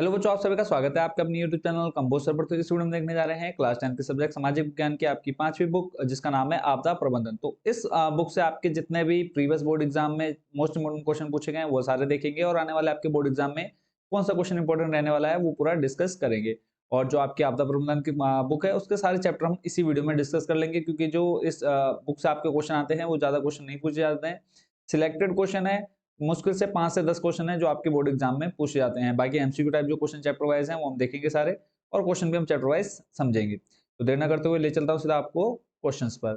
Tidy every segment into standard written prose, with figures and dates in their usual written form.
Hello बच्चों, आप सभी का स्वागत है आपके अपने यूट्यूब चैनल कंपोज सर पर। तो इस वीडियो में देखने जा रहे हैं क्लास 10 के सब्जेक्ट सामाजिक विज्ञान की आपकी पांचवी बुक जिसका नाम है आपदा प्रबंधन। तो इस बुक से आपके जितने भी प्रीवियस बोर्ड एग्जाम में मोस्ट इंपोर्टेंट क्वेश्चन पूछे गए हैं वो सारे देखेंगे और आने वाले आपके बोर्ड एग्जाम में कौन सा क्वेश्चन इंपॉर्टेंट रहने वाला है वो पूरा डिस्कस करेंगे। और जो आपकी आपदा प्रबंधन की बुक है उसके सारे चैप्टर हम इसी वीडियो में डिस्कस कर लेंगे, क्योंकि जो इस बुक से आपके क्वेश्चन आते हैं वो ज्यादा क्वेश्चन नहीं पूछे जाते हैं। सिलेक्टेड क्वेश्चन है, मुश्किल से 5 से 10 क्वेश्चन है जो आपके बोर्ड एग्जाम में पूछे जाते हैं। बाकी एमसीक्यू टाइप जो क्वेश्चन चैप्टर वाइज हैं वो हम देखेंगे सारे, और क्वेश्चन भी हम चैप्टर वाइज समझेंगे। तो देर ना करते हुए ले चलता हूँ सीधा आपको क्वेश्चंस पर।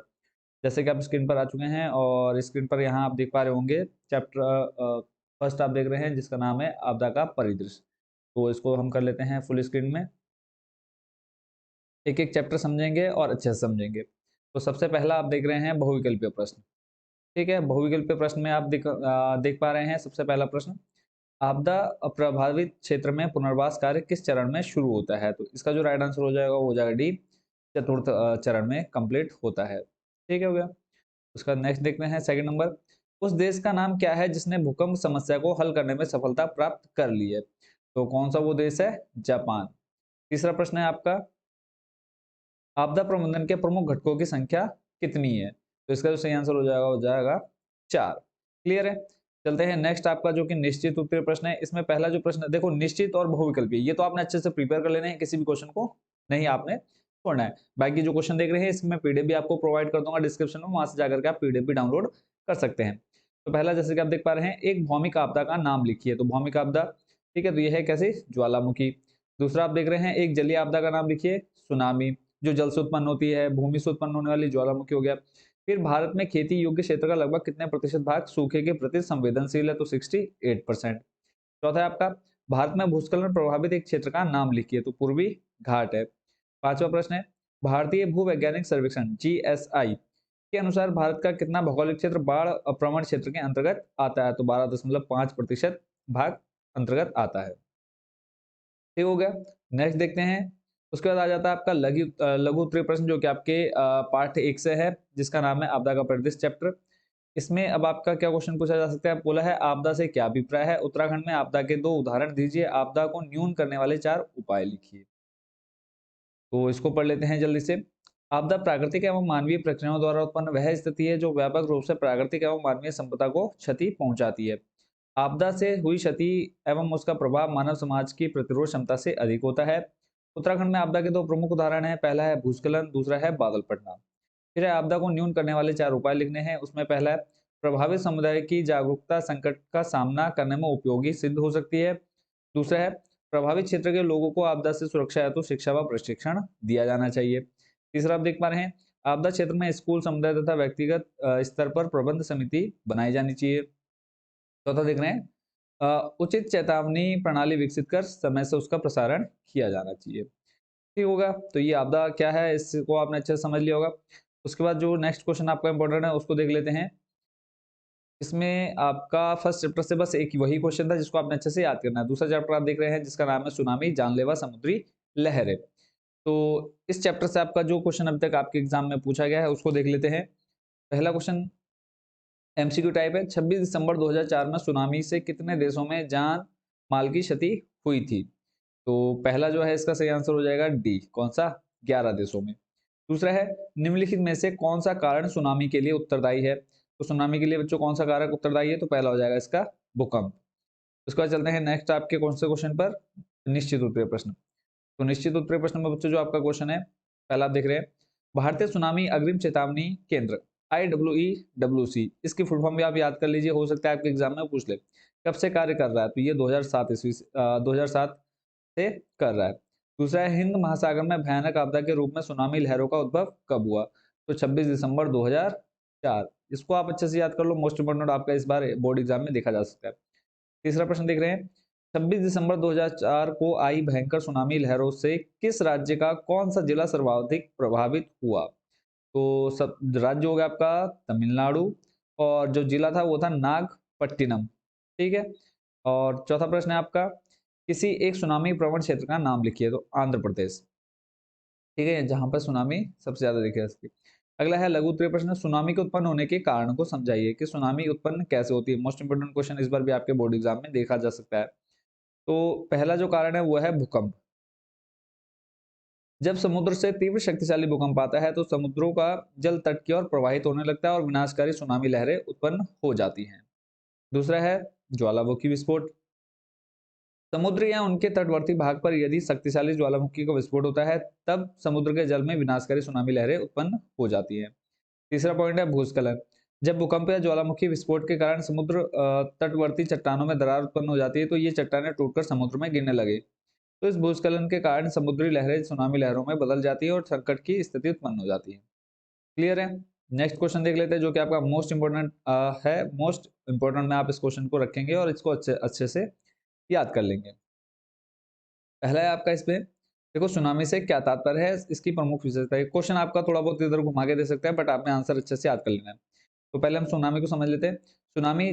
जैसे कि आप स्क्रीन पर आ चुके हैं और स्क्रीन पर यहाँ आप देख पा रहे होंगे चैप्टर फर्स्ट आप देख रहे हैं जिसका नाम है आपदा का परिदृश्य। तो इसको हम कर लेते हैं फुल स्क्रीन में। एक एक चैप्टर समझेंगे और अच्छे से समझेंगे। तो सबसे पहला आप देख रहे हैं बहुविकल्पीय प्रश्न। ठीक है, बहुविकल्पीय प्रश्न में आप देख पा रहे हैं सबसे पहला प्रश्न, आपदा प्रभावित क्षेत्र में पुनर्वास कार्य किस चरण में शुरू होता है? तो इसका जो राइट आंसर हो जाएगा वो हो जाएगा डी, चतुर्थ चरण में कंप्लीट होता है। ठीक है, हो गया। उसका नेक्स्ट देखते हैं सेकंड नंबर, उस देश का नाम क्या है जिसने भूकंप समस्या को हल करने में सफलता प्राप्त कर ली है? तो कौन सा वो देश है? जापान। तीसरा प्रश्न है आपका, आपदा प्रबंधन के प्रमुख घटकों की संख्या कितनी है? तो इसका जो सही आंसर हो जाएगा 4। क्लियर है। चलते हैं नेक्स्ट आपका जो कि निश्चित उत्तरीय प्रश्न है। इसमें पहला जो प्रश्न है, देखो निश्चित और बहुविकल्पीय ये तो आपने अच्छे से प्रिपेयर कर लेने हैं, किसी भी क्वेश्चन को नहीं आपने छोड़ना है। बाकी जो क्वेश्चन देख रहे हैं इसमें पीडीएफ भी आपको प्रोवाइड कर दूंगा डिस्क्रिप्शन में, वहां से जाकर के आप पीडीएफ भी डाउनलोड कर सकते हैं। तो पहला जैसे कि आप देख पा रहे हैं, एक भौमिक आपदा का नाम लिखिए। तो भौमिक आपदा, ठीक है, तो यह है कैसे? ज्वालामुखी। दूसरा आप देख रहे हैं, एक जलीय आपदा का नाम लिखिए। सुनामी, जो जल से उत्पन्न होती है, भूमि से उत्पन्न होने वाली ज्वालामुखी हो गया। फिर भारत में खेती योग्य क्षेत्र का लगभग कितने प्रतिशत भाग सूखे के प्रति संवेदनशील है? तो 68%। चौथा है आपका, भारत में भूस्खलन प्रभावित एक क्षेत्र का नाम लिखिए। तो पूर्वी घाट है। पांचवा प्रश्न है, भारतीय भूवैज्ञानिक सर्वेक्षण जीएसआई के अनुसार भारत का कितना भौगोलिक क्षेत्र बाढ़ प्रवण क्षेत्र के अंतर्गत आता है? तो 12.5% भाग अंतर्गत आता है। ठीक हो गया। नेक्स्ट देखते हैं। उसके बाद आ जाता है आपका लघु उत्तरीय प्रश्न जो कि आपके पार्ट 1 से है, जिसका नाम है आपदा का परिदृश्य चैप्टर। इसमें अब आपका क्या क्वेश्चन पूछा जा सकता है? बोला है आपदा से क्या अभिप्राय है? उत्तराखंड में आपदा के 2 उदाहरण दीजिए, आपदा को न्यून करने वाले 4 उपाय लिखिए। तो इसको पढ़ लेते हैं जल्दी से। आपदा प्राकृतिक एवं मानवीय प्रक्रियाओं द्वारा उत्पन्न वह स्थिति है जो व्यापक रूप से प्राकृतिक एवं मानवीय संपदा को क्षति पहुंचाती है। आपदा से हुई क्षति एवं उसका प्रभाव मानव समाज की प्रतिरोध क्षमता से अधिक होता है। उत्तराखंड में आपदा के 2 प्रमुख उदाहरण हैं, पहला है भूस्खलन, दूसरा है बादल फटना। फिर है आपदा को न्यून करने वाले 4 उपाय लिखने हैं। उसमें पहला है, प्रभावित समुदाय की जागरूकता संकट का सामना करने में उपयोगी सिद्ध हो सकती है। दूसरा है, प्रभावित क्षेत्र के लोगों को आपदा से सुरक्षा हेतु शिक्षा व प्रशिक्षण दिया जाना चाहिए। तीसरा आप देख पा रहे हैं, आपदा क्षेत्र में स्कूल, समुदाय तथा व्यक्तिगत स्तर पर प्रबंध समिति बनाई जानी चाहिए। चौथा देख रहे हैं, उचित चेतावनी प्रणाली विकसित कर समय से उसका प्रसारण किया जाना चाहिए। ठीक होगा। तो ये आपदा क्या है इसको आपने अच्छे से समझ लिया होगा। उसके बाद जो नेक्स्ट क्वेश्चन आपका इंपॉर्टेंट है उसको देख लेते हैं। इसमें आपका फर्स्ट चैप्टर से बस एक वही क्वेश्चन था जिसको आपने अच्छे से याद करना है। दूसरा चैप्टर आप देख रहे हैं जिसका नाम है सुनामी जानलेवा समुद्री लहरें। तो इस चैप्टर से आपका जो क्वेश्चन अभी तक आपके एग्जाम में पूछा गया है उसको देख लेते हैं। पहला क्वेश्चन एमसीक्यू टाइप है, 26 दिसंबर 2004 में सुनामी से कितने देशों में जान माल की क्षति हुई थी? तो पहला जो है इसका सही आंसर हो जाएगा डी, कौन सा? 11 देशों में। दूसरा है, निम्नलिखित में से कौन सा कारण सुनामी के लिए उत्तरदायी है? तो सुनामी के लिए बच्चों कौन सा कारक उत्तरदायी है? तो पहला हो जाएगा इसका भूकंप। उसके बाद चलते हैं नेक्स्ट आपके कौन से क्वेश्चन पर, निश्चित उत्तरीय प्रश्न। तो निश्चित उत्तरीय प्रश्न में बच्चों जो आपका क्वेश्चन है, पहला आप देख रहे हैं, भारतीय सुनामी अग्रिम चेतावनी केंद्र IWEWC, इसकी फुल फॉर्म भी आप याद कर लीजिए, हो सकता है आपके एग्जाम में पूछ ले। कब से कार्य कर रहा है? तो ये 2007 ईस्वी 2007 से कर रहा है। दूसरा है, हिंद महासागर में भयानक आपदा के रूप में सुनामी लहरों का उद्भव कब हुआ? तो 26 दिसंबर 2004। इसको आप अच्छे से याद कर लो, मोस्ट इंपोर्टेंट आपका इस बार बोर्ड एग्जाम में देखा जा सकता है। तीसरा प्रश्न देख रहे हैं, 26 दिसंबर 2004 को आई भयंकर सुनामी लहरों से किस राज्य का कौन सा जिला सर्वाधिक प्रभावित हुआ? तो सब राज्य हो गया आपका तमिलनाडु, और जो जिला था वो था नागपट्टिनम। ठीक है। और चौथा प्रश्न है आपका, किसी एक सुनामी प्रवण क्षेत्र का नाम लिखिए। तो आंध्र प्रदेश। ठीक है, जहां पर सुनामी सबसे ज्यादा दिखे इसकी। अगला है लघु उत्तरीय प्रश्न, सुनामी के उत्पन्न होने के कारण को समझाइए कि सुनामी उत्पन्न कैसे होती है। मोस्ट इंपोर्टेंट क्वेश्चन इस बार भी आपके बोर्ड एग्जाम में देखा जा सकता है। तो पहला जो कारण है वो है भूकंप। जब समुद्र से तीव्र शक्तिशाली भूकंप आता है तो समुद्रों का जल तट की ओर प्रवाहित होने लगता है और विनाशकारी सुनामी लहरें उत्पन्न हो जाती हैं। दूसरा है ज्वालामुखी विस्फोट। समुद्र या उनके तटवर्ती भाग पर यदि शक्तिशाली ज्वालामुखी का विस्फोट होता है तब समुद्र के जल में विनाशकारी सुनामी लहरें उत्पन्न हो जाती हैं। तीसरा पॉइंट है भूस्खलन। जब भूकंप या ज्वालामुखी विस्फोट के कारण समुद्र तटवर्ती चट्टानों में दरार उत्पन्न हो जाती है तो ये चट्टानें टूटकर समुद्र में गिरने लगे। तो इस भूस्खलन के कारण समुद्री लहरें सुनामी लहरों में बदल जाती है और संकट की स्थिति उत्पन्न हो जाती है। क्लियर है? नेक्स्ट क्वेश्चन देख लेते हैं जो कि आपका मोस्ट इंपोर्टेंट है। मोस्ट इंपोर्टेंट में आप इस क्वेश्चन को रखेंगे और इसको अच्छे अच्छे से याद कर लेंगे। पहला है आपका इसमें, देखो सुनामी से क्या तात्पर्य है, इसकी प्रमुख विशेषता है। क्वेश्चन आपका थोड़ा बहुत इधर घुमा के दे सकता है बट आपने आंसर अच्छे से याद कर लेना है। तो पहले हम सुनामी को समझ लेते हैं। सुनामी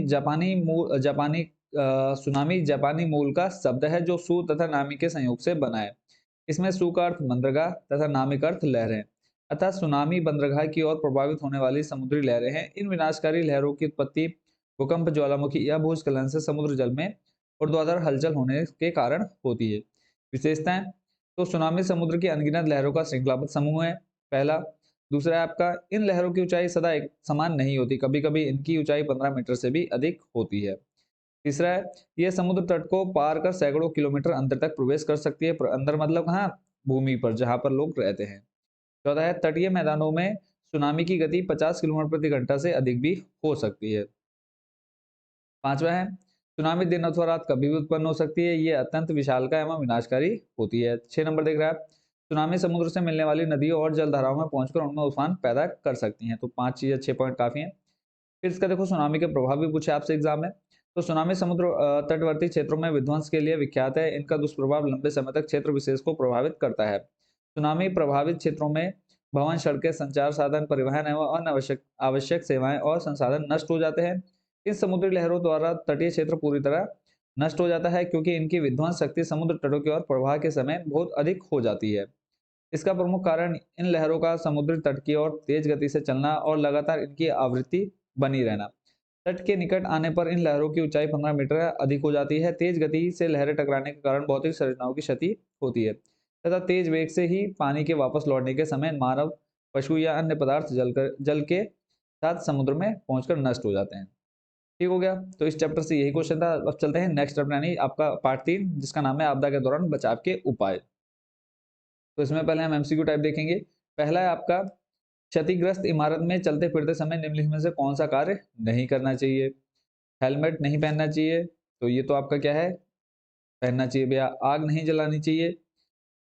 जापानी मूल का शब्द है जो सु तथा नामी के संयोग से बना है। इसमें सु का अर्थ बंदरगाह तथा नामी का अर्थ लहरें, अतः सुनामी बंदरगाह की ओर प्रभावित होने वाली समुद्री लहरें हैं। इन विनाशकारी लहरों की उत्पत्ति भूकंप, ज्वालामुखी या भूस्खलन से समुद्र जल में ऊर्ध्वाधर हलचल होने के कारण होती है। विशेषताएं, तो सुनामी समुद्र की अनगिनत लहरों का श्रृंखलाबद्ध समूह है, पहला। दूसरा है आपका, इन लहरों की ऊंचाई सदा एक समान नहीं होती, कभी कभी इनकी ऊंचाई 15 मीटर से भी अधिक होती है। तीसरा है, यह समुद्र तट को पार कर सैकड़ों किलोमीटर अंदर तक प्रवेश कर सकती है। अंदर मतलब कहाँ? भूमि पर, जहां पर लोग रहते हैं। चौथा है, तटीय मैदानों में सुनामी की गति 50 किलोमीटर प्रति घंटा से अधिक भी हो सकती है। पांचवा है, सुनामी दिन अथवा रात कभी भी उत्पन्न हो सकती है, ये अत्यंत विशालकाय एवं विनाशकारी होती है। 6 नंबर देख रहा है, सुनामी समुद्र से मिलने वाली नदियों और जलधाराओं में पहुंचकर उनमें उफान पैदा कर सकती हैं। तो 5 चीजें, 6 पॉइंट काफी हैं। फिर इसका देखो सुनामी के प्रभाव भी पूछे आपसे एग्जाम में। तो सुनामी समुद्र तटवर्ती क्षेत्रों में विध्वंस के लिए विख्यात है। इनका दुष्प्रभाव लंबे समय तक क्षेत्र विशेष को प्रभावित करता है। सुनामी प्रभावित क्षेत्रों में भवन, सड़कें, संचार साधन, परिवहन एवं अन्य आवश्यक आवश्यक सेवाएं और संसाधन नष्ट हो जाते हैं। इन समुद्री लहरों द्वारा तटीय क्षेत्र पूरी तरह नष्ट हो जाता है क्योंकि इनकी विध्वंस शक्ति समुद्र तटों की ओर प्रवाह के समय बहुत अधिक हो जाती है। इसका प्रमुख कारण इन लहरों का समुद्री तट की ओर तेज गति से चलना और लगातार इनकी आवृत्ति बनी रहना। तट के निकट आने पर इन लहरों की ऊंचाई 15 मीटर अधिक हो जाती है। तेज गति से लहरें टकराने के कारण भौतिक संरचनाओं की क्षति होती है तथा तेज वेग से ही पानी के वापस लौटने के समय मानव, पशु या अन्य पदार्थ जल के साथ समुद्र में पहुंचकर नष्ट हो जाते हैं। ठीक हो गया। तो इस चैप्टर से यही क्वेश्चन था। अब चलते हैं नेक्स्ट चैप्टर यानी आपका पार्ट 3 जिसका नाम है आपदा के दौरान बचाव के उपाय। तो इसमें पहले हम एमसीक्यू टाइप देखेंगे। पहला है आपका, क्षतिग्रस्त इमारत में चलते फिरते समय निम्नलिखित में से कौन सा कार्य नहीं करना चाहिए? हेलमेट नहीं पहनना चाहिए, तो ये तो आपका क्या है, पहनना चाहिए भैया। आग नहीं जलानी चाहिए।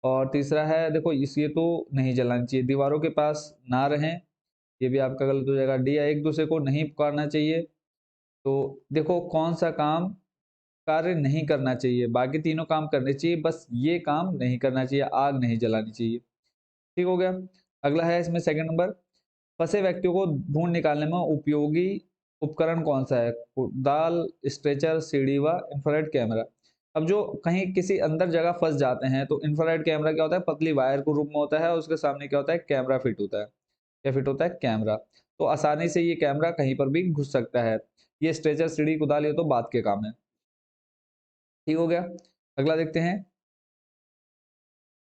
और तीसरा है देखो ये तो नहीं जलानी चाहिए। दीवारों के पास ना रहें, ये भी आपका गलत हो जाएगा। डी है, एक दूसरे को नहीं पुकारना चाहिए। तो देखो कौन सा काम कार्य नहीं करना चाहिए, बाकी तीनों काम करने चाहिए, बस ये काम नहीं करना चाहिए, आग नहीं जलानी चाहिए। ठीक हो गया। अगला है इसमें सेकंड नंबर, फंसे व्यक्तियों को ढूंढ निकालने में उपयोगी उपकरण कौन सा है? दाल, स्ट्रेचर, सीढ़ी व इंफ्रारेड कैमरा। अब जो कहीं किसी अंदर जगह फंस जाते हैं तो इंफ्रारेड कैमरा क्या होता है, पतली वायर के रूप में होता है और उसके सामने क्या होता है, कैमरा फिट होता है। क्या फिट होता है? कैमरा। तो आसानी से ये कैमरा कहीं पर भी घुस सकता है। ये स्ट्रेचर, सीढ़ी, कुदाल ये तो बात के काम है। ठीक हो गया। अगला देखते हैं,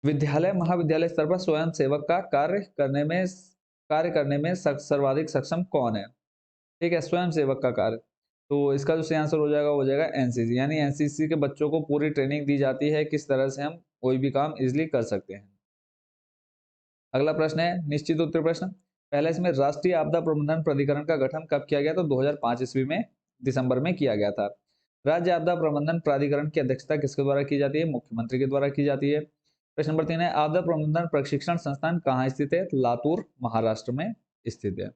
विद्यालय महाविद्यालय स्तर पर स्वयं सेवक का कार्य करने में सर्वाधिक सक्षम कौन है? ठीक है, स्वयं सेवक का कार्य। तो इसका जो सही आंसर हो जाएगा वो हो जाएगा एनसीसी, यानी एनसीसी के बच्चों को पूरी ट्रेनिंग दी जाती है किस तरह से हम कोई भी काम इजिली कर सकते हैं। अगला प्रश्न है निश्चित उत्तर प्रश्न। पहला इसमें, राष्ट्रीय आपदा प्रबंधन प्राधिकरण का गठन कब किया गया? तो 2005 ईस्वी में दिसंबर में किया गया था। राज्य आपदा प्रबंधन प्राधिकरण की अध्यक्षता किसके द्वारा की जाती है? मुख्यमंत्री के द्वारा की जाती है। प्रश्न नंबर 3 है, आपदा प्रबंधन प्रशिक्षण संस्थान कहाँ स्थित है? लातूर, महाराष्ट्र में स्थित है।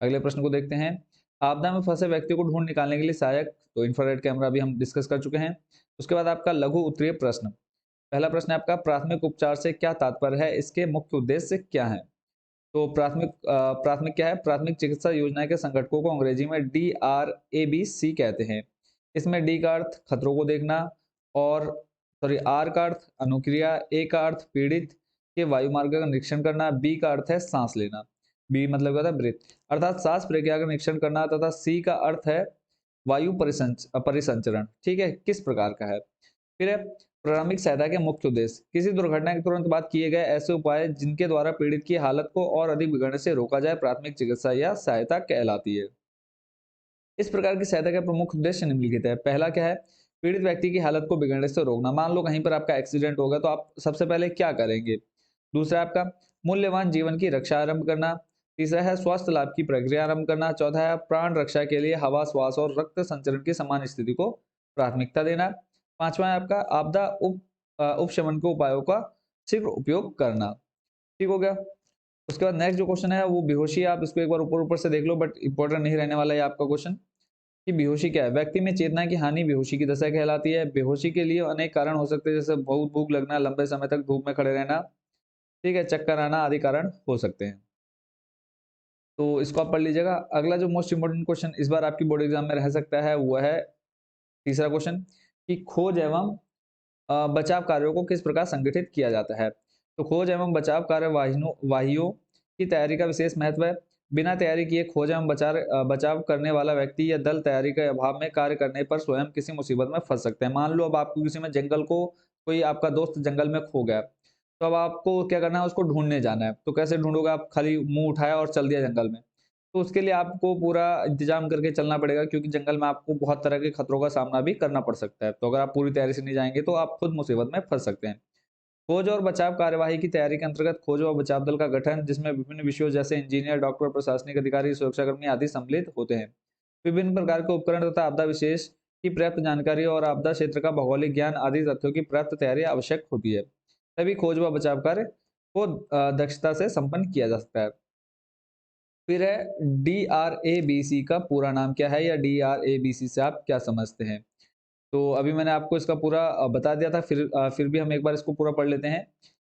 अगले प्रश्न को देखते हैं, आपदा में फंसे व्यक्ति को ढूंढ निकालने के लिए सहायक, तो इंफ्रारेड कैमरा भी हम डिस्कस कर चुके हैं। उसके बाद आपका लघु उत्तरीय प्रश्न। पहला प्रश्न है आपका, प्राथमिक उपचार से क्या तात्पर्य है, इसके मुख्य उद्देश्य क्या है? तो प्राथमिक क्या है? प्राथमिक चिकित्सा योजना के संगठकों को अंग्रेजी में DRABC कहते हैं। इसमें डी का अर्थ खतरों को देखना, और सॉरी आर का अर्थ अनुक्रिया, ए का अर्थ पीड़ित के वायुमार्ग का निरीक्षण करना, बी का अर्थ है सांस लेना, बी मतलब क्या था, ब्रेथ, अर्थात सांस प्रक्रिया का निरीक्षण करना, तथा सी का अर्थ है वायु परिसंचरण। ठीक है, किस प्रकार का है। फिर है प्रारंभिक सहायता के मुख्य उद्देश्य, किसी दुर्घटना के तुरंत बाद किए गए ऐसे उपाय जिनके द्वारा पीड़ित की हालत को और अधिक बिगड़ने से रोका जाए, प्राथमिक चिकित्सा या सहायता कहलाती है। इस प्रकार की सहायता का प्रमुख उद्देश्य निम्नलिखित है। पहला क्या है, पीड़ित व्यक्ति की हालत को बिगड़ने से रोकना। मान लो कहीं पर आपका एक्सीडेंट हो गया तो आप सबसे पहले क्या करेंगे। दूसरा आपका मूल्यवान जीवन की रक्षा आरंभ करना। तीसरा है स्वास्थ्य लाभ की प्रक्रिया आरंभ करना। चौथा है प्राण रक्षा के लिए हवा, श्वास और रक्त संचरण की समान स्थिति को प्राथमिकता देना। पांचवा है आपका आपदा उपशमन के उपायों का शीघ्र उपयोग करना। ठीक हो गया। उसके बाद नेक्स्ट जो क्वेश्चन है वो बेहोशी है। आप इसको एक बार ऊपर ऊपर से देख लो, बट इंपॉर्टेंट नहीं रहने वाला है आपका क्वेश्चन कि बेहोशी क्या है। व्यक्ति में चेतना की हानि बेहोशी की दशा कहलाती है। बेहोशी के लिए अनेक कारण हो सकते हैं, जैसे बहुत भूख लगना, लंबे समय तक धूप में खड़े रहना, ठीक है, चक्कर आना आदि कारण हो सकते हैं। तो इसको आप पढ़ लीजिएगा। अगला जो मोस्ट इंपोर्टेंट क्वेश्चन इस बार आपकी बोर्ड एग्जाम में रह सकता है वो है तीसरा क्वेश्चन कि खोज एवं बचाव कार्यों को किस प्रकार संगठित किया जाता है। तो खोज एवं बचाव कार्य वाहियों की तैयारी का विशेष महत्व है। बिना तैयारी किए खोज एवं बचाव करने वाला व्यक्ति या दल तैयारी के अभाव में कार्य करने पर स्वयं किसी मुसीबत में फंस सकते हैं। मान लो अब आपको किसी में जंगल को, कोई आपका दोस्त जंगल में खो गया, तो अब आपको क्या करना है, उसको ढूंढने जाना है। तो कैसे ढूंढोगे, आप खाली मुंह उठाया और चल दिया जंगल में, तो उसके लिए आपको पूरा इंतजाम करके चलना पड़ेगा, क्योंकि जंगल में आपको बहुत तरह के खतरों का सामना भी करना पड़ सकता है। तो अगर आप पूरी तैयारी से नहीं जाएंगे तो आप खुद मुसीबत में फंस सकते हैं। खोज और बचाव कार्यवाही की तैयारी के अंतर्गत खोज और बचाव दल का गठन, जिसमें विभिन्न विषयों जैसे इंजीनियर, डॉक्टर, प्रशासनिक अधिकारी, सुरक्षाकर्मी आदि सम्मिलित होते हैं। विभिन्न प्रकार के उपकरण तथा आपदा विशेष की पर्याप्त जानकारी और आपदा क्षेत्र का भौगोलिक ज्ञान आदि तथ्यों की पर्याप्त तैयारी आवश्यक होती है। तभी खोज व बचाव कार्य को दक्षता से संपन्न किया जा सकता है। फिर है DRABC का पूरा नाम क्या है, या DRABC से आप क्या समझते हैं। तो अभी मैंने आपको इसका पूरा बता दिया था, फिर भी हम एक बार इसको पूरा पढ़ लेते हैं।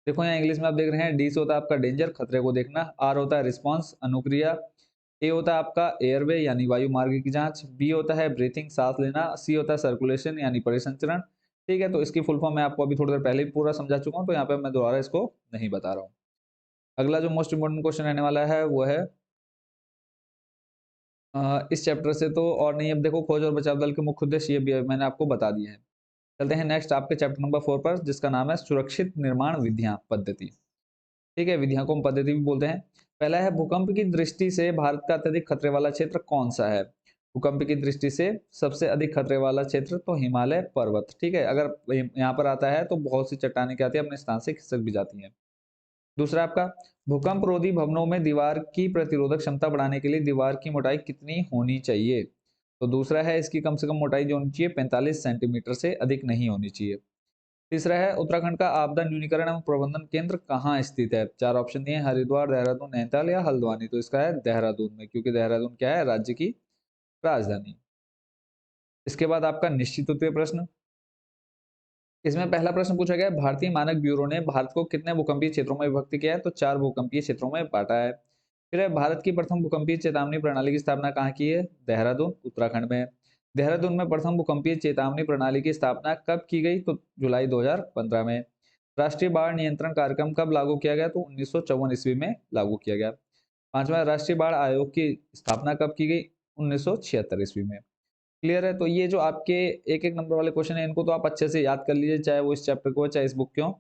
देखो यहाँ इंग्लिश में आप देख रहे हैं, डी से होता है आपका डेंजर, खतरे को देखना। आर होता है रिस्पांस, अनुक्रिया। ए होता है आपका एयरवे यानी वायु मार्ग की जांच। बी होता है ब्रीथिंग, सांस लेना। सी होता है सर्कुलेशन यानी परिसंचरण। ठीक है, तो इसकी फुल फॉर्म मैं आपको अभी थोड़ी देर पहले ही पूरा समझा चुका हूँ, तो यहाँ पे मैं दोबारा इसको नहीं बता रहा हूँ। अगला जो मोस्ट इंपोर्टेंट क्वेश्चन रहने वाला है वो है इस चैप्टर से तो और नहीं। अब देखो खोज और बचाव दल के मुख्य उद्देश्य ये भी मैंने आपको बता दिए हैं। चलते हैं नेक्स्ट आपके चैप्टर नंबर 4 पर, जिसका नाम है सुरक्षित निर्माण विधियां पद्धति। ठीक है, विधियां को हम पद्धति भी बोलते हैं। पहला है भूकंप की दृष्टि से भारत का अत्यधिक खतरे वाला क्षेत्र कौन सा है। भूकंप की दृष्टि से सबसे अधिक खतरे वाला क्षेत्र तो हिमालय पर्वत। ठीक है, अगर यहाँ पर आता है तो बहुत सी चट्टानें क्या आती है, अपने स्थान से खिसक भी जाती हैं। दूसरा आपका भूकंप रोधी भवनों में दीवार की प्रतिरोधक क्षमता बढ़ाने के लिए दीवार की मोटाई कितनी होनी चाहिए। तो दूसरा है इसकी कम से कम मोटाई जो होनी चाहिए 45 सेंटीमीटर से अधिक नहीं होनी चाहिए। तीसरा है उत्तराखंड का आपदा न्यूनीकरण एवं प्रबंधन केंद्र कहाँ स्थित है। चार ऑप्शन दिए, हरिद्वार, देहरादून, नैनीताल या हल्द्वानी। तो इसका है देहरादून में, क्योंकि देहरादून क्या है, राज्य की राजधानी। इसके बाद आपका निश्चित उत्तरीय प्रश्न, इसमें पहला प्रश्न पूछा गया भारतीय मानक ब्यूरो ने भारत को कितने भूकंपीय क्षेत्रों में विभक्त किया है। तो 4 भूकंपीय क्षेत्रों में बांटा है। फिर है भारत की प्रथम भूकंपीय चेतावनी प्रणाली की स्थापना कहाँ की है। देहरादून, उत्तराखंड में। देहरादून में प्रथम भूकंपीय चेतावनी प्रणाली की स्थापना कब की गई। तो जुलाई 2015 में। राष्ट्रीय बाढ़ नियंत्रण कार्यक्रम कब लागू किया गया। तो 1954 ईस्वी में लागू किया गया। पांचवा राष्ट्रीय बाढ़ आयोग की स्थापना कब की गई। 1976 ईस्वी में। क्लियर है। तो ये जो आपके एक एक नंबर वाले क्वेश्चन है, इनको तो आप अच्छे से याद कर लीजिए, चाहे वो इस चैप्टर को चाहे इस बुक क्यों।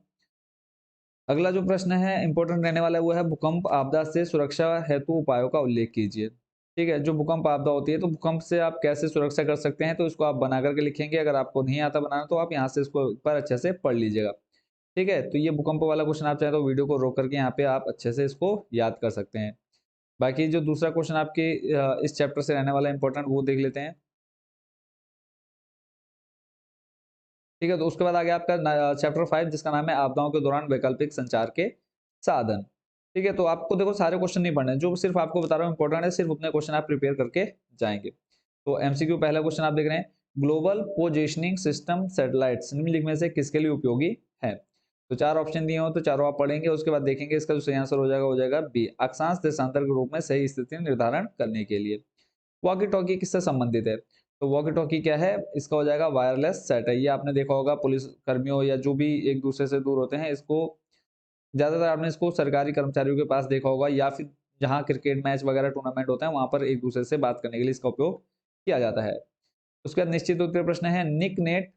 अगला जो प्रश्न है इंपॉर्टेंट रहने वाला है वो है भूकंप आपदा से सुरक्षा हेतु उपायों का उल्लेख कीजिए। ठीक है, जो भूकंप आपदा होती है तो भूकंप से आप कैसे सुरक्षा कर सकते हैं, तो इसको आप बना करके लिखेंगे। अगर आपको नहीं आता बनाना तो आप यहाँ से इसको एक बार अच्छे से पढ़ लीजिएगा। ठीक है, तो ये भूकंप वाला क्वेश्चन आप चाहे तो वीडियो को रोक करके यहाँ पे आप अच्छे से इसको याद कर सकते हैं। बाकी जो दूसरा क्वेश्चन आपके इस चैप्टर से रहने वाला इंपॉर्टेंट वो देख लेते हैं। ठीक है, तो उसके बाद आ गया आपका चैप्टर 5, जिसका नाम है आपदाओं के दौरान वैकल्पिक संचार के साधन। ठीक है, तो आपको देखो सारे क्वेश्चन नहीं पढ़ने, जो सिर्फ आपको बता रहा हूँ इंपॉर्टेंट है, सिर्फ उतने क्वेश्चन आप प्रिपेयर करके जाएंगे। तो एमसीक्यू पहला क्वेश्चन आप देख रहे हैं, ग्लोबल पोजिशनिंग सिस्टम सैटेलाइट्स निम्नलिखित में से किसके लिए उपयोगी है। तो चार ऑप्शन दिए हो तो चारों आप पढ़ेंगे, उसके बाद देखेंगे इसका जो सही आंसर हो जाएगा बी, अक्षांश देशांतर के रूप में सही स्थिति निर्धारण करने के लिए। वॉकी टॉकी किससे संबंधित है। तो वॉकी टॉकी क्या है, इसका हो जाएगा वायरलेस सेट है। ये आपने देखा होगा पुलिस कर्मियों या जो भी एक दूसरे से दूर होते हैं, इसको ज्यादातर आपने इसको सरकारी कर्मचारियों के पास देखा होगा, या फिर जहाँ क्रिकेट मैच वगैरह टूर्नामेंट होते हैं वहां पर एक दूसरे से बात करने के लिए इसका उपयोग किया जाता है। उसके बाद निश्चित उत्तर प्रश्न है, निक नेट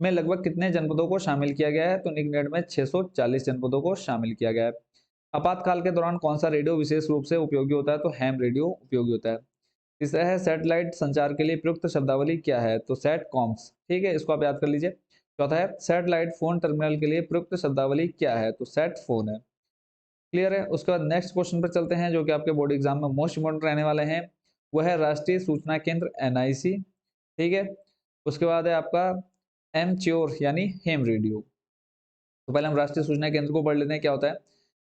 में लगभग कितने जनपदों को शामिल किया गया है? तो निकनेट में 640 जनपदों को शामिल किया गया है। आपातकाल के दौरान कौन सा रेडियो विशेष रूप से उपयोगी होता है? तो हैम रेडियो उपयोगी होता है। तीसरा है सैटेलाइट संचार के लिए प्रयुक्त शब्दावली क्या है? तो सेट कॉम्स, ठीक है, इसको आप याद कर लीजिए। चौथा है सैटेलाइट फोन टर्मिनल के लिए प्रयुक्त शब्दावली क्या है? तो सेट फोन है। क्लियर है। उसके बाद नेक्स्ट क्वेश्चन पर चलते हैं, जो कि आपके बोर्ड एग्जाम में मोस्ट इंपोर्टेंट रहने वाले हैं। वह है राष्ट्रीय सूचना केंद्र एनआईसी, ठीक है। उसके बाद है आपका एमच्योर यानी हेम रेडियो। तो पहले हम राष्ट्रीय सूचना केंद्र को पढ़ लेते हैं क्या होता है।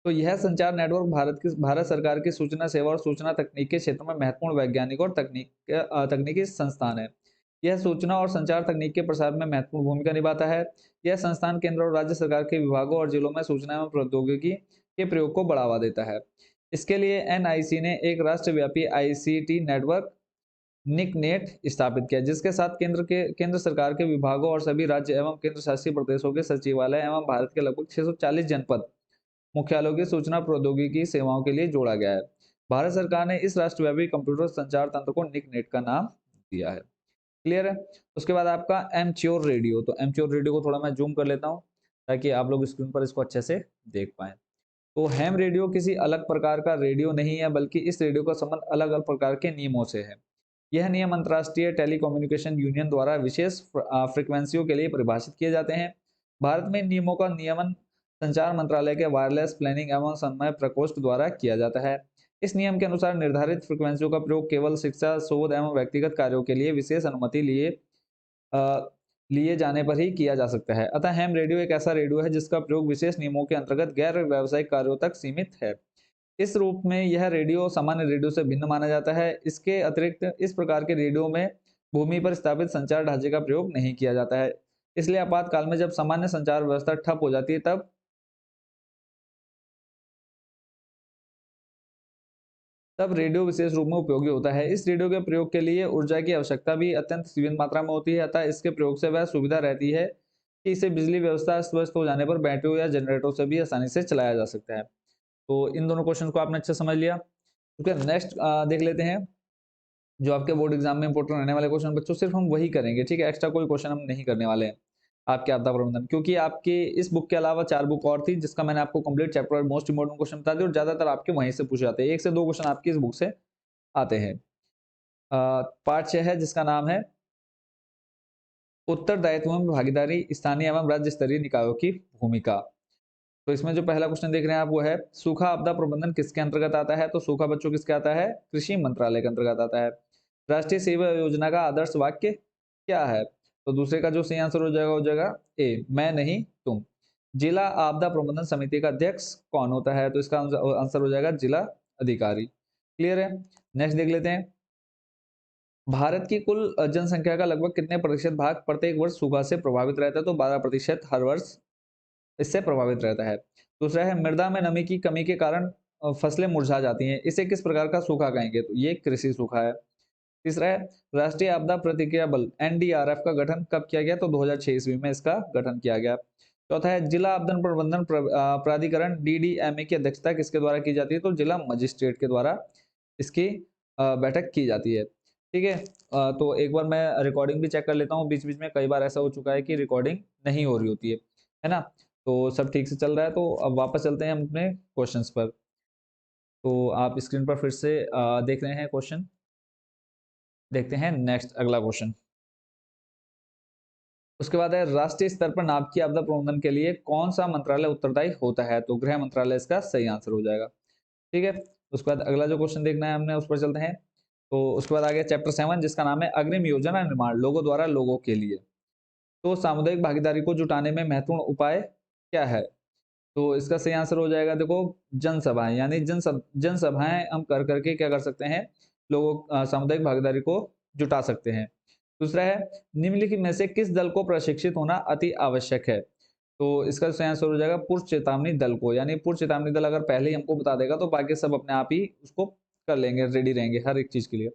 तो यह संचार नेटवर्क भारत सरकार की सूचना सेवा और सूचना तकनीक के क्षेत्र में महत्वपूर्ण वैज्ञानिक और तकनीकी संस्थान है। यह सूचना और संचार तकनीक के प्रसार में महत्वपूर्ण भूमिका निभाता है। यह संस्थान केंद्र और राज्य सरकार के विभागों और जिलों में सूचना एवं प्रौद्योगिकी के प्रयोग को बढ़ावा देता है। इसके लिए एनआईसी ने एक राष्ट्रव्यापी आईसीटी नेटवर्क निकनेट स्थापित किया, जिसके साथ केंद्र सरकार के विभागों और सभी राज्य एवं केंद्र शासित प्रदेशों के सचिवालय एवं भारत के लगभग 640 जनपद मुख्यालयों की सूचना प्रौद्योगिकी सेवाओं के लिए जोड़ा गया है। भारत सरकार ने इस राष्ट्रव्यापी कंप्यूटर संचार तंत्र को निकनेट का नाम दिया है। क्लियर है। उसके बाद आपका एमच्योर रेडियो। तो एमच्योर रेडियो को थोड़ा मैं जूम कर लेता हूं ताकि आप लोग स्क्रीन पर इसको अच्छे से देख पाएं। तो हैम रेडियो किसी अलग प्रकार का रेडियो नहीं है, बल्कि इस रेडियो का संबंध अलग अलग प्रकार के नियमों से है। यह नियम अंतर्राष्ट्रीय टेलीकम्युनिकेशन यूनियन द्वारा विशेष फ्रिक्वेंसियों के लिए परिभाषित किए जाते हैं। भारत में इन नियमों का नियमन संचार मंत्रालय के वायरलेस प्लानिंग एवं समन्वय प्रकोष्ठ द्वारा किया जाता है। इस नियम के अनुसार निर्धारित फ्रिक्वेंसियों का प्रयोग केवल शिक्षा, शोध एवं व्यक्तिगत कार्यों के लिए विशेष अनुमति लिए जाने पर ही किया जा सकता है। अतः हैम रेडियो एक ऐसा रेडियो है जिसका प्रयोग विशेष नियमों के अंतर्गत गैर व्यावसायिक कार्यों तक सीमित है। इस रूप में यह रेडियो सामान्य रेडियो से भिन्न माना जाता है। इसके अतिरिक्त इस प्रकार के रेडियो में भूमि पर स्थापित संचार ढांचे का प्रयोग नहीं किया जाता है। इसलिए आपातकाल में जब सामान्य संचार व्यवस्था ठप हो जाती है तब रेडियो विशेष रूप में उपयोगी होता है। इस रेडियो के प्रयोग के लिए ऊर्जा की आवश्यकता भी अत्यंत सीमित मात्रा में होती है, अतः इसके प्रयोग से वह सुविधा रहती है कि इसे बिजली व्यवस्था अस्त व्यस्त हो जाने पर बैटरियों या जनरेटरों से भी आसानी से चलाया जा सकता है। तो इन दोनों क्वेश्चन को आपने अच्छे समझ लिया। ओके, नेक्स्ट देख लेते हैं जो आपके बोर्ड एग्जाम में इंपोर्टेंट रहने वाले क्वेश्चन। बच्चों सिर्फ हम वही करेंगे, ठीक है, एक्स्ट्रा कोई क्वेश्चन हम नहीं करने वाले हैं आपके आपदा प्रबंधन, क्योंकि आपके इस बुक के अलावा 4 बुक और थी जिसका मैंने आपको कंप्लीट चैप्टर और मोस्ट इंपोर्टेंट क्वेश्चन बता दिए, और ज्यादातर आपके वहीं से पूछे जाते हैं। 1 से 2 क्वेश्चन आपकी इस बुक से आते हैं। पार्ट 6 है जिसका नाम है उत्तरदायित्व में भागीदारी, स्थानीय एवं राज्य स्तरीय निकायों की भूमिका। तो इसमें जो पहला क्वेश्चन देख रहे हैं आप वो है सूखा आपदा प्रबंधन किसके अंतर्गत आता है? तो सूखा बच्चों किसके आता है? कृषि मंत्रालय के अंतर्गत आता है। राष्ट्रीय सेवा योजना का आदर्श वाक्य क्या है? तो दूसरे का जो सही आंसर हो जाएगा ए, मैं नहीं तुम। जिला आपदा प्रबंधन समिति का अध्यक्ष कौन होता है? तो इसका आंसर हो जाएगा जिला अधिकारी। क्लियर है। नेक्स्ट देख लेते हैं, भारत की कुल जनसंख्या का लगभग कितने प्रतिशत भाग प्रत्येक वर्ष सूखा से प्रभावित रहता है? तो 12% हर वर्ष इससे प्रभावित रहता है। दूसरा है मृदा में नमी की कमी के कारण फसलें मुरझा जाती हैं, इसे किस प्रकार का सूखा कहेंगे? तो ये कृषि सूखा है। तीसरा है राष्ट्रीय आपदा प्रतिक्रिया बल एनडीआरएफ का गठन कब किया गया? तो 2006 ईस्वी में इसका गठन किया गया। चौथा है जिला आपदा प्रबंधन प्राधिकरण डीडीएमए की अध्यक्षता किसके द्वारा की जाती है? तो जिला मजिस्ट्रेट के द्वारा इसकी बैठक की जाती है। ठीक है। तो एक बार मैं रिकॉर्डिंग भी चेक कर लेता हूँ, बीच बीच में कई बार ऐसा हो चुका है कि रिकॉर्डिंग नहीं हो रही होती है ना। तो सब ठीक से चल रहा है। तो अब वापस चलते हैं हम अपने क्वेश्चंस पर। तो आप स्क्रीन पर फिर से देख रहे हैं क्वेश्चन। देखते हैं नेक्स्ट अगला क्वेश्चन। उसके बाद है राष्ट्रीय स्तर पर नाभिकीय आपदा प्रबंधन के लिए कौन सा मंत्रालय उत्तरदायी होता है? तो गृह मंत्रालय इसका सही आंसर हो जाएगा। ठीक है। उसके बाद अगला जो क्वेश्चन देखना है हमने उस पर चलते हैं। तो उसके बाद आ गया चैप्टर 7 जिसका नाम है अग्रिम योजना निर्माण लोगों द्वारा लोगों के लिए। तो सामुदायिक भागीदारी को जुटाने में महत्वपूर्ण उपाय क्या है? तो इसका सही आंसर हो जाएगा देखो जनसभाएं, यानी जनसभाएं हम कर करके क्या कर सकते हैं, लोगों सामुदायिक भागीदारी को जुटा सकते हैं। दूसरा है निम्नलिखित में से किस दल को प्रशिक्षित होना अति आवश्यक है? तो इसका सही आंसर हो जाएगा पूर्व चेतावनी दल को, यानी पूर्व चेतावनी दल अगर पहले ही हमको बता देगा तो बाकी सब अपने आप ही उसको कर लेंगे, रेडी रहेंगे हर एक चीज के लिए।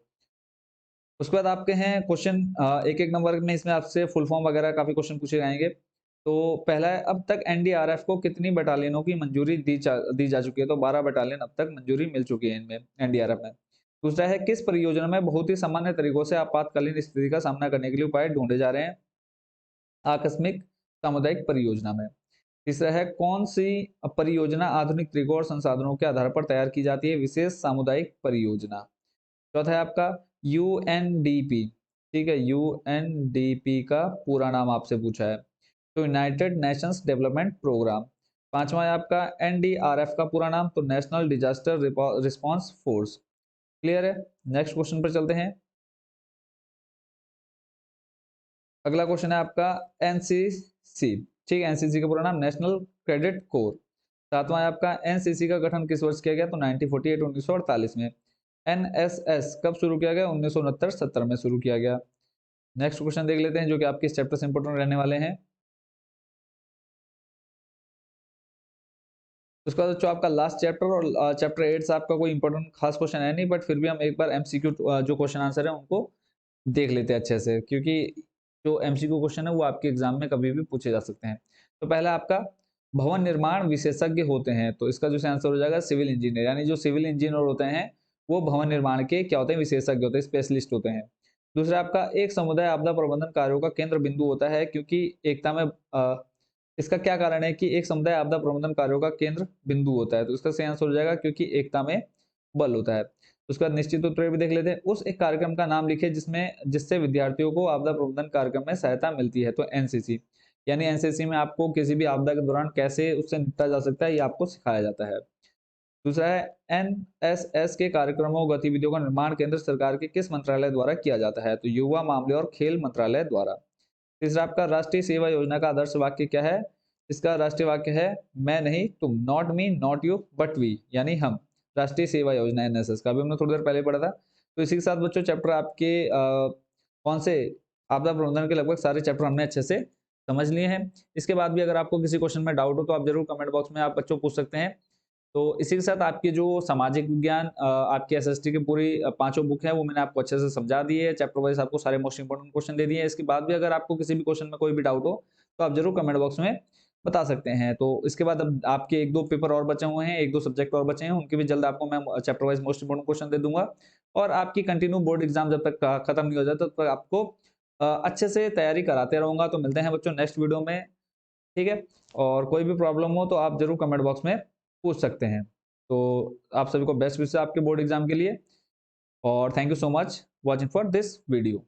उसके बाद आपके हैं क्वेश्चन एक एक नंबर में, इसमें आपसे फुल फॉर्म वगैरह काफी क्वेश्चन पूछे जाएंगे। तो पहला है अब तक एनडीआरएफ को कितनी बटालियनों की मंजूरी दी जा चुकी है? तो 12 बटालियन अब तक मंजूरी मिल चुकी है इनमें एनडीआरएफ में। दूसरा है किस परियोजना में बहुत ही सामान्य तरीकों से आपातकालीन स्थिति का सामना करने के लिए उपाय ढूंढे जा रहे हैं? आकस्मिक सामुदायिक परियोजना में। तीसरा है कौन सी परियोजना आधुनिक तरीकों और संसाधनों के आधार पर तैयार की जाती है, विशेष सामुदायिक परियोजना। चौथा है आपका यूएनडीपी, ठीक है, यूएनडीपी का पूरा नाम आपसे पूछा है तो यूनाइटेड नेशंस डेवलपमेंट प्रोग्राम। पांचवा है आपका एनडीआरएफ का पूरा नाम तो national disaster response force. Clear है। नेक्स्ट क्वेश्चन पर चलते हैं। अगला क्वेश्चन है आपका एनसीसी, ठीक है, एनसीसी का पूरा नाम नेशनल क्रेडिट कोर। सातवां है आपका एनसीसी का गठन किस वर्ष किया गया तो 1948 1948 में। एनएसएस कब शुरू किया गया 1969-70 में शुरू किया गया। नेक्स्ट क्वेश्चन देख लेते हैं जो कि आपके इस चैप्टर से इंपोर्टेंट रहने वाले हैं। उसके बाद जो आपका लास्ट चैप्टर और चैप्टर 8 से आपका कोई इंपॉर्टेंट खास क्वेश्चन है नहीं, बट फिर भी हम एक बार एमसीक्यू जो क्वेश्चन आंसर है उनको देख लेते हैं अच्छे से, क्योंकि जो एमसीक्यू क्वेश्चन है वो आपके एग्जाम में कभी भी पूछे जा सकते हैं। तो पहला आपका भवन निर्माण विशेषज्ञ होते हैं, तो इसका जो आंसर हो जाएगा सिविल इंजीनियर, यानी जो सिविल इंजीनियर होते हैं वो भवन निर्माण के क्या होते हैं, विशेषज्ञ होते हैं, स्पेशलिस्ट होते हैं। दूसरा आपका एक समुदाय आपदा प्रबंधन कार्यों का केंद्र बिंदु होता है, क्योंकि एकता में इसका क्या कारण है कि एक समुदाय आपदा प्रबंधन कार्यों का केंद्र बिंदु होता है, तो इसका सही आंसर हो जाएगा क्योंकि एकता में बल होता है। उसके बाद निश्चित उत्तर भी देख लेते हैं। उस एक कार्यक्रम का नाम लिखिए जिससे विद्यार्थियों को आपदा प्रबंधन कार्यक्रम में सहायता मिलती है, तो एनसीसी, यानी एनसीसी में आपको किसी भी आपदा के दौरान कैसे उससे निपटा जा सकता है ये आपको सिखाया जाता है। दूसरा है एनएसएस के कार्यक्रमों गतिविधियों का निर्माण केंद्र सरकार के किस मंत्रालय द्वारा किया जाता है, तो युवा मामले और खेल मंत्रालय द्वारा। तीसरा आपका राष्ट्रीय सेवा योजना का आदर्श वाक्य क्या है, इसका राष्ट्रीय वाक्य है मैं नहीं तुम, not me not you but we, यानी हम। राष्ट्रीय सेवा योजना एनएसएस का भी हमने थोड़ी देर पहले पढ़ा था। तो इसी के साथ बच्चों चैप्टर आपके कौन से आपदा प्रबंधन के लगभग सारे चैप्टर हमने अच्छे से समझ लिए हैं। इसके बाद भी अगर आपको किसी क्वेश्चन में डाउट हो तो आप जरूर कमेंट बॉक्स में आप बच्चों पूछ सकते हैं। तो इसी के साथ आपकी जो सामाजिक विज्ञान आपकी एसएसटी की पूरी पांचों बुक है वो मैंने आपको अच्छे से समझा दी है, चैप्टर वाइज आपको सारे मोस्ट इंपोर्टेंट क्वेश्चन दे दिए हैं। इसके बाद भी अगर आपको किसी भी क्वेश्चन में कोई भी डाउट हो तो आप जरूर कमेंट बॉक्स में बता सकते हैं। तो इसके बाद अब आपके एक दो पेपर और बचे हुए हैं, एक दो सब्जेक्ट और बचे हैं, उनके भी जल्द आपको मैं chapter wise most important question दे दूंगा। और आपकी कंटिन्यू बोर्ड एग्जाम जब तक खत्म नहीं हो जाता तब तक आपको अच्छे से तैयारी कराते रहूंगा। तो मिलते हैं बच्चों नेक्स्ट वीडियो में, ठीक है। और कोई भी प्रॉब्लम हो तो आप जरूर कमेंट बॉक्स में पूछ सकते हैं। तो आप सभी को बेस्ट विशेस आपके बोर्ड एग्जाम के लिए, और thank you so much watching for this video.